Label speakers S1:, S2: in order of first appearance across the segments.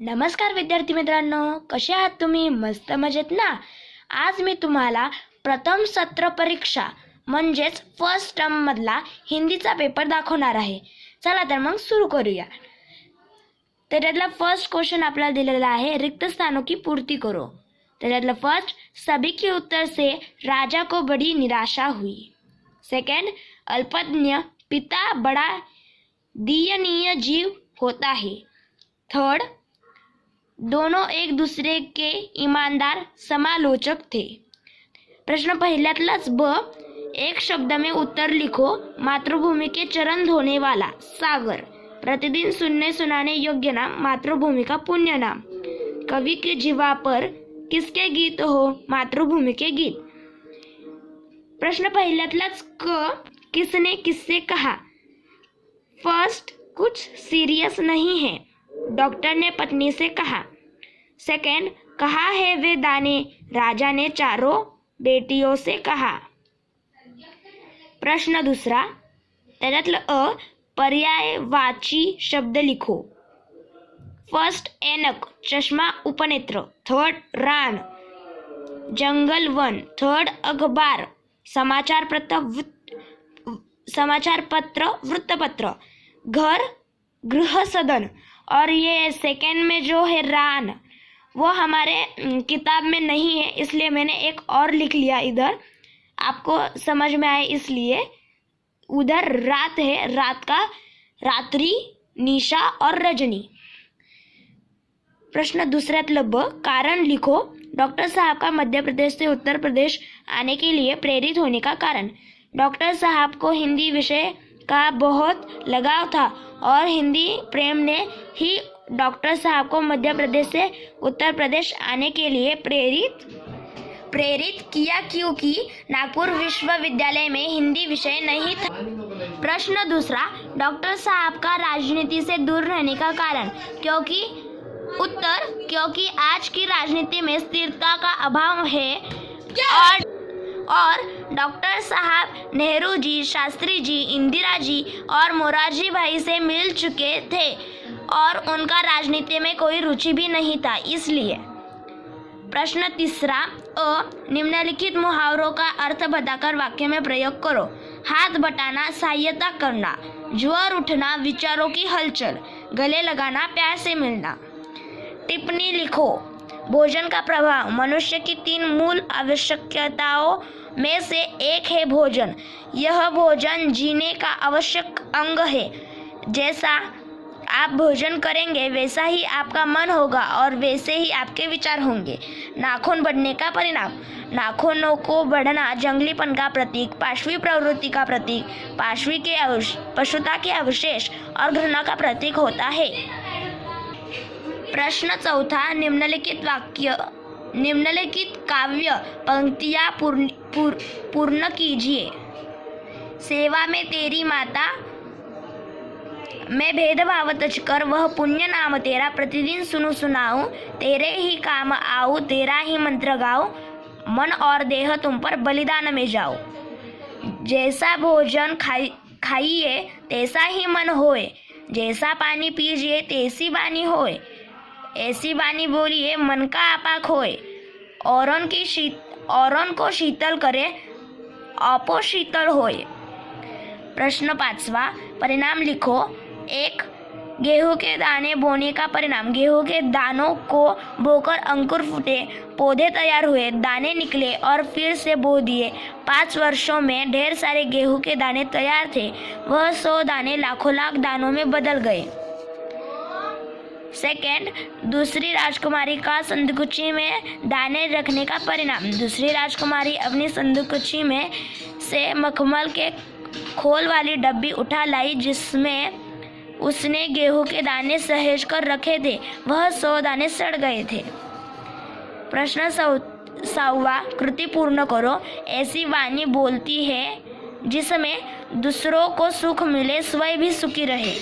S1: नमस्कार विद्यार्थी मित्रांनो, कसे आहात तुम्ही? मस्त मजेत ना? आज मी तुम्हाला प्रथम सत्र परीक्षा म्हणजेच फर्स्ट टर्म मधला हिंदीचा पेपर दाखवणार आहे. चला तर मग सुरू करूया. तर त्यातला फर्स्ट क्वेश्चन आपल्याला दिलेला आहे, रिक्त स्थानों की पूर्ति करो. तर त्यातला फर्स्ट, सभी के उत्तर से राजा को बड़ी निराशा हुई. सेकंड, अल्पज्ञ पिता बड़ा दयनीय जीव होता है. थर्ड, दोनों एक दूसरे के ईमानदार समालोचक थे. प्रश्न पहिल्यातलाच ब, एक शब्द में उत्तर लिखो. मातृभूमि के चरण धोने वाला सागर. प्रतिदिन सुनने सुनाने योग्य नाम. मातृभूमि का पुण्य नाम. कवि के जीवा पर किसके गीत हो? मातृभूमि के गीत. प्रश्न पहिल्यातलाच क, किसने किससे कहा. फर्स्ट, कुछ सीरियस नहीं है. डॉक्टर ने पत्नी से कहा. सेकंड, कहा है वे दाने. राजा ने चारों बेटियों से कहा. प्रश्न दूसरा, त्याच्यातलं अ, पर्यायवाची शब्द लिखो. फर्स्ट, ऐनक चष्मा उपनेत्र. थर्ड, रान जंगल वन. थर्ड, अखबार समाचार पत्र वृत्तपत्र. घर गृह सदन. और ये सेकंड में जो है रान, वो हमारे किताब में नहीं है, इसलिए मैंने एक और लिख लिया इधर, आपको समझ में आए इसलिए. उधर रात है, रात का रात्रि, निशा और रजनी. प्रश्न दुसऱ्यातलं ब, कारण लिखो. डॉक्टर साहब का मध्य प्रदेश से उत्तर प्रदेश आने के लिए प्रेरित होने का कारण. डॉक्टर साहब को हिंदी विषय का बहुत लगाव था और हिंदी प्रेम ने ही डॉक्टर साहब को मध्य प्रदेश से उत्तर प्रदेश आने के लिए प्रेरित किया, क्योंकि नागपुर विश्वविद्यालय में हिंदी विषय नहीं था. प्रश्न दूसरा, डॉक्टर साहब का राजनीति से दूर रहने का कारण. क्योंकि उत्तर, क्योंकि आज की राजनीति में स्थिरता का अभाव है और डॉक्टर साहब नेहरू जी, शास्त्री जी, इंदिरा जी और मोरारजी भाई से मिल चुके थे और उनका राजनीति में कोई रुचि भी नहीं था, इसलिए. प्रश्न तीसरा अ, निम्नलिखित मुहावरों का अर्थ बताकर वाक्य में प्रयोग करो. हाथ बटाना सहायता करना. ज्वर उठना विचारों की हलचल. गले लगाना प्यार से मिलना. टिप्पणी लिखो. भोजन का प्रभाव. मनुष्य की 3 मूल आवश्यकताओं में से एक है भोजन. यह भोजन जीने का आवश्यक अंग है. जैसा आप भोजन करेंगे वैसा ही आपका मन होगा और वैसे ही आपके विचार होंगे. नाखून बढ़ने का परिणाम. नाखूनों को बढ़ना जंगलीपन का प्रतीक, पाशवी प्रवृत्ति का प्रतीक, पाशवी के पशुता के अवशेष और घृणा का प्रतीक होता है. प्रश्न चौथा, निम्नलिखित काव्य पंक्तियाँ पूर्ण कीजिए. सेवा में तेरी माता मैं भेदभाव तज कर, वह पुण्य नाम तेरा. प्रतिदिन सुनु सुनाऊं, तेरे ही काम आऊं, तेरा ही मंत्र गाऊं, मन और देह तुम पर बलिदान में जाओ. जैसा भोजन खाइए तैसा ही मन होए. जैसा पानी पीजिए तैसी बानी होए. ऐसी बानी बोलिए मन का आपाक होए. औरों को शीतल करे, आपो शीतल होए. प्रश्न पांचवा, परिणाम लिखो. एक, गेहूं के दाने बोने का परिणाम. गेहूं के दानों को बोकर अंकुर फूटे, पौधे तैयार हुए, दाने निकले और फिर से बो दिए. 5 वर्षों में ढेर सारे गेहूं के दाने तैयार थे. वह 100 दाने लाखों लाख दानों में बदल गए. सेकंड, दूसरी राजकुमारी का संदूकची में दाने रखने का परिणाम. दूसरी राजकुमारी अपनी संदूकची में से मखमल के खोल वाली डब्बी उठा लाई जिसमें उसने गेहूं के दाने सहेज कर रखे थे. वह 100 दाने सड़ गए थे. प्रश्न 7वां, कृति पूर्ण करो. ऐसी वाणी बोलती है जिसमें दूसरों को सुख मिले, स्वयं भी सुखी रहे.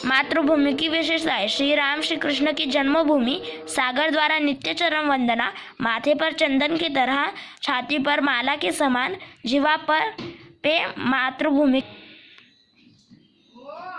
S1: मातृभूमि की विशेषताएं. श्री राम श्री कृष्ण की जन्मभूमि. सागर द्वारा नित्य चरण वंदना. माथे पर चंदन की तरह, छाती पर माला के समान, जीवा पर पे मातृभूमि